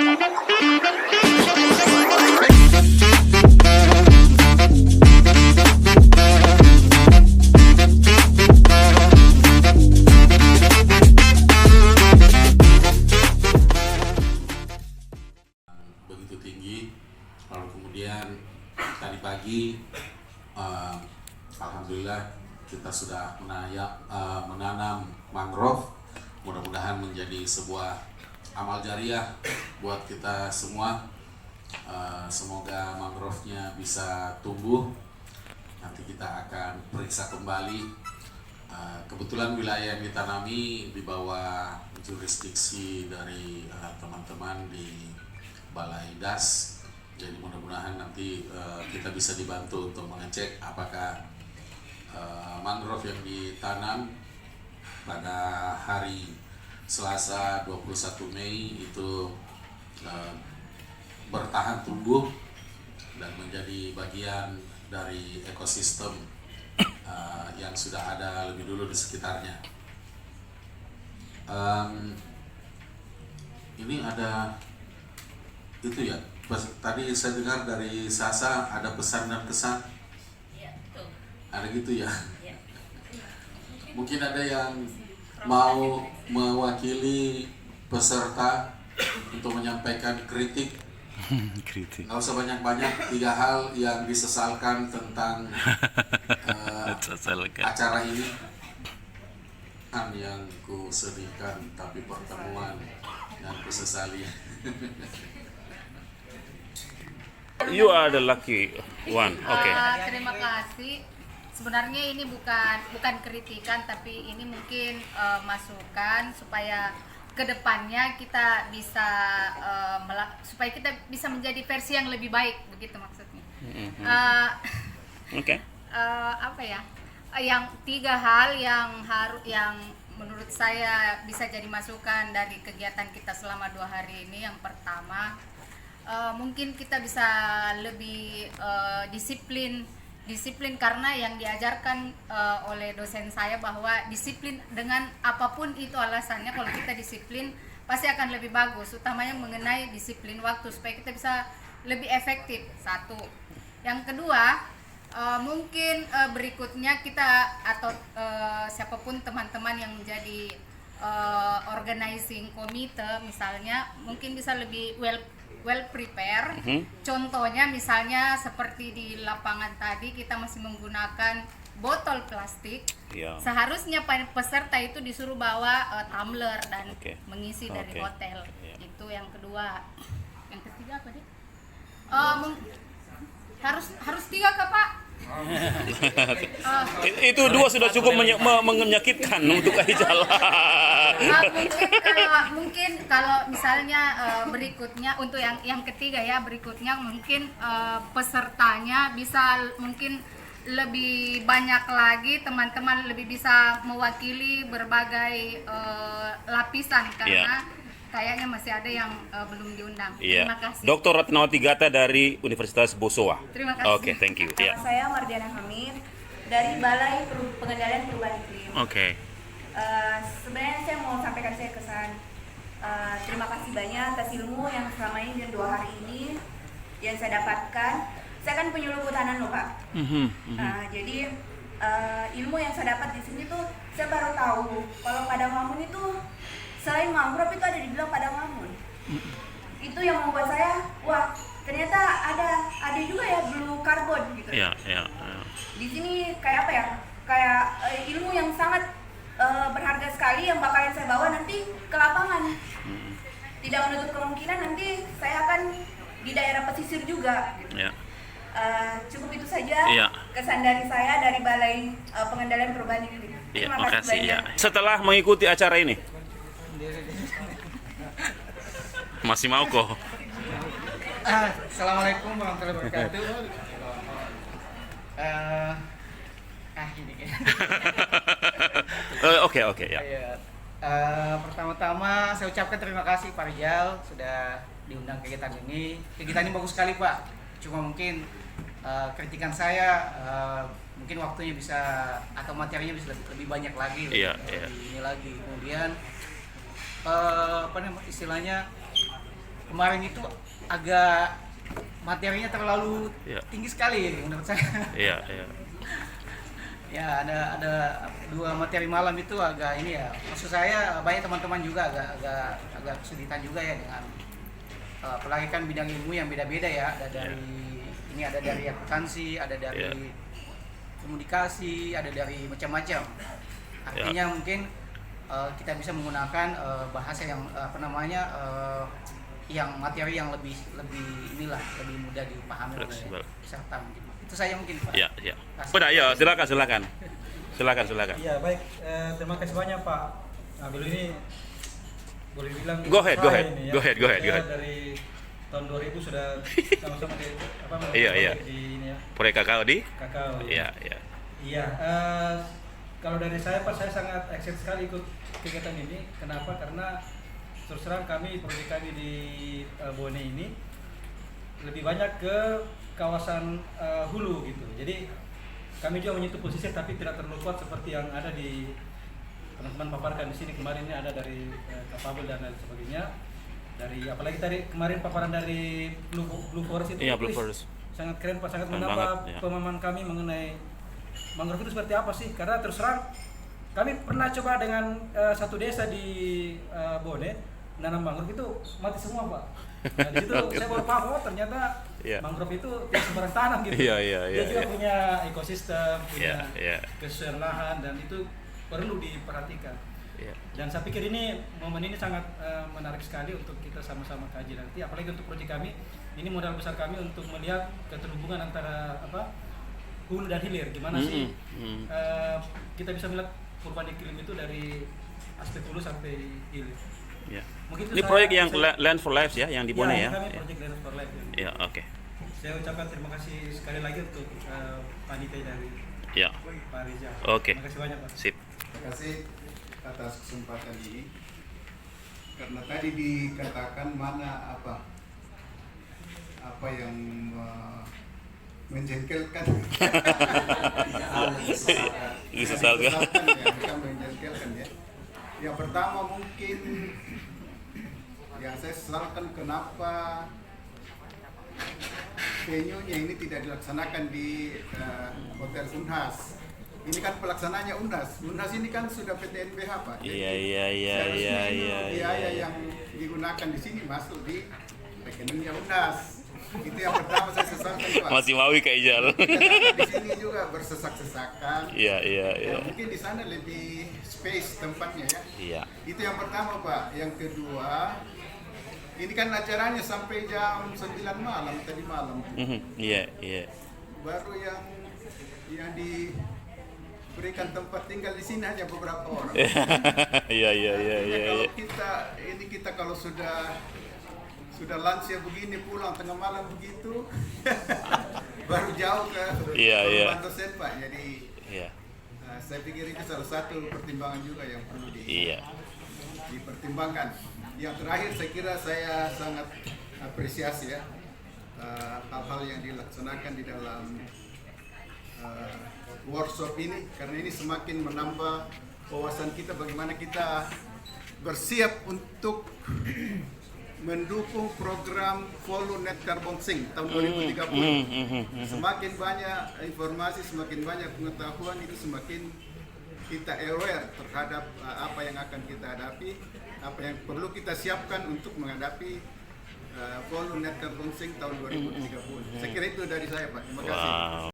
begitu tinggi. Lalu kemudian tadi pagi alhamdulillah kita sudah menanam mangrove. Mudah-mudahan menjadi sebuah amal jariah buat kita semua. Semoga mangrove-nya bisa tumbuh. Nanti kita akan periksa kembali. Kebetulan wilayah yang ditanami di bawah jurisdiksi dari teman-teman di Balai Das. Jadi mudah-mudahan nanti kita bisa dibantu untuk mengecek apakah mangrove yang ditanam pada hari Selasa 21 Mei itu bertahan tumbuh dan menjadi bagian dari ekosistem yang sudah ada lebih dulu di sekitarnya. Ini ada itu ya, tadi saya dengar dari Sasa ada pesan dan kesan. Iya, betul. Ada gitu ya. Iya. Mungkin ada yang mau mewakili peserta untuk menyampaikan kritik. Kritik. Nggak usah banyak-banyak, 3 hal yang disesalkan tentang acara ini. Yang ku sedihkan tapi pertemuan yang ku sesali. You are the lucky one. Oke. Terima kasih. Sebenarnya ini bukan kritikan, tapi ini mungkin masukan supaya kedepannya kita bisa supaya kita bisa menjadi versi yang lebih baik, begitu maksudnya. Oke. Apa ya? Yang 3 hal yang menurut saya bisa jadi masukan dari kegiatan kita selama 2 hari ini. Yang pertama, mungkin kita bisa lebih disiplin karena yang diajarkan oleh dosen saya bahwa disiplin dengan apapun itu alasannya, kalau kita disiplin pasti akan lebih bagus, utamanya mengenai disiplin waktu supaya kita bisa lebih efektif. 1. Yang kedua, mungkin berikutnya kita atau siapapun teman-teman yang menjadi organizing komite misalnya mungkin bisa lebih well prepare. Contohnya misalnya seperti di lapangan tadi kita masih menggunakan botol plastik. Seharusnya peserta itu disuruh bawa tumbler dan mengisi dari hotel. Itu yang kedua. Yang ketiga apa deh? Harus 3 Kak, Pak? Itu 2 sudah cukup menyakitkan untuk Aijala. Mungkin kalau misalnya berikutnya untuk yang ketiga ya, berikutnya mungkin pesertanya bisa mungkin lebih banyak lagi, teman-teman lebih bisa mewakili berbagai lapisan karena kayaknya masih ada yang belum diundang. Terima kasih. Dr. Ratnawati Gata dari Universitas Bosowa. Terima kasih. Oke, thank you. Saya Mardiana Hamid dari Balai Pengendalian Perubahan Iklim. Oke. Sebenarnya saya mau sampaikan saya kesan terima kasih banyak atas ilmu yang selama ini dan 2 hari ini yang saya dapatkan. Saya kan penyuluh kehutanan loh, Pak. Jadi ilmu yang saya dapat di sini tuh saya baru tahu kalau padang lamun itu selain mangrove itu ada dibilang padang lamun. Itu yang membuat saya, wah ternyata ada juga ya blue carbon gitu. Di sini kayak apa ya? Kayak ilmu yang sangat berharga sekali yang bakalan saya bawa nanti ke lapangan. Tidak menutup kemungkinan nanti saya akan di daerah pesisir juga. Gitu. Cukup itu saja kesan dari saya dari Balai Pengendalian Perubahan Iklim. Terima kasih banyak. Setelah mengikuti acara ini, masih mau kok. Assalamualaikum warahmatullahi wabarakatuh. Oke ya. Pertama-tama saya ucapkan terima kasih Pak Rijal sudah diundang kegiatan ini. Kegiatan ini bagus sekali Pak. Cuma mungkin kritikan saya mungkin waktunya bisa atau materinya bisa lebih banyak lagi. Ini lagi. Kemudian apa namanya istilahnya kemarin itu agak materinya terlalu Iya. tinggi sekali menurut saya. Iya, iya. Ya ada 2 materi malam itu agak ini ya. Maksud saya banyak teman-teman juga agak kesulitan juga ya dengan apalagi kan bidang ilmu yang beda-beda ya. Ada dari ini ada dari akuntansi, ada dari komunikasi, ada dari macam-macam. Artinya mungkin kita bisa menggunakan bahasa yang yang materi yang lebih inilah lebih mudah dipahami oleh Fleksibel. peserta mungkin. Itu saya mungkin Pak. Iya, iya. Udah, ya, silakan. Silakan. Iya baik, terima kasih banyak Pak Nabil ini boleh bilang Go ahead. ini ya. Go ahead. Saya dari tahun 2000 sudah sama-sama di Iya. di ini ya Proyek kakao di? kakao. Iya. Iya, kalau dari saya Pak, saya sangat excited sekali ikut kegiatan ini. Kenapa? Karena terus terang proyek kami di Bone ini lebih banyak ke kawasan hulu gitu. Jadi kami juga menyentuh pesisir tapi tidak terlalu kuat seperti yang ada di teman-teman paparkan di sini kemarin. Ini ada dari Kapabel dan lain sebagainya. Dari apalagi tadi kemarin paparan dari Blue Forest itu. Iya, Blue wih, Forest. sangat keren Pak, sangat Keren menambah banget, ya. pemahaman kami mengenai mangrove itu seperti apa sih. Karena terus terang kami pernah coba dengan satu desa di Bone nanam mangrove itu mati semua Pak. Nah, di situ saya baru paham ternyata Iya. mangrove itu tidak sembarang tanam gitu. Iya. Dia juga punya ekosistem, punya Iya. kesesuaian lahan dan itu perlu diperhatikan. Iya. Dan saya pikir ini momen ini sangat menarik sekali untuk kita sama-sama kaji nanti. Apalagi untuk proyek kami, ini modal besar kami untuk melihat keterhubungan antara hulu dan hilir. Gimana sih kita bisa melihat perubahan iklim itu dari aspek hulu sampai hilir. Iya. Mungkin itu Ini proyek yang Land for Lives ya, yang di Bone ya? Kami proyek Land for Life. Iya, oke. Saya ucapkan terima kasih sekali lagi untuk panitia dari Iya. Pak Rizal. Oke. Terima kasih banyak Pak. Sip. Terima kasih atas kesempatan ini. Karena tadi dikatakan mana apa yang menjengkelkan. Disesalkan. Ya, bukan menjengkelkan ya. Yang pertama mungkin yang saya sesalkan kenapa venue-nya ini tidak dilaksanakan di Hotel Unhas. Ini kan pelaksananya Unhas. Unhas ini kan sudah PT NBH Pak. Jadi seharusnya itu biaya yang digunakan di sini masuk di rekeningnya Unhas. Itu yang pertama saya sesalkan Pak. Masih mawi Kak Ijal. Di sini juga bersesak-sesakan. Iya. Ya, mungkin di sana lebih space tempatnya ya. Iya. Itu yang pertama Pak. Yang kedua, ini kan acaranya sampai jam 9 malam tadi malam. Iya. Baru yang diberikan tempat tinggal di sini hanya beberapa orang. Iya. Kalau kita kalau sudah lansia begini pulang tengah malam begitu, baru jauh ke rumah dosen Pak. Jadi saya pikir itu salah satu pertimbangan juga yang perlu dipertimbangkan. Yang terakhir saya kira saya sangat apresiasi ya hal-hal yang dilaksanakan di dalam workshop ini, karena ini semakin menambah wawasan kita bagaimana kita bersiap untuk mendukung program Follow Net Carbon Sink tahun 2030. Semakin banyak informasi, semakin banyak pengetahuan, itu semakin kita aware terhadap apa yang akan kita hadapi, apa yang perlu kita siapkan untuk menghadapi Follow Net Carbon Sink tahun 2030. Saya kira itu dari saya Pak. Terima kasih. Wow.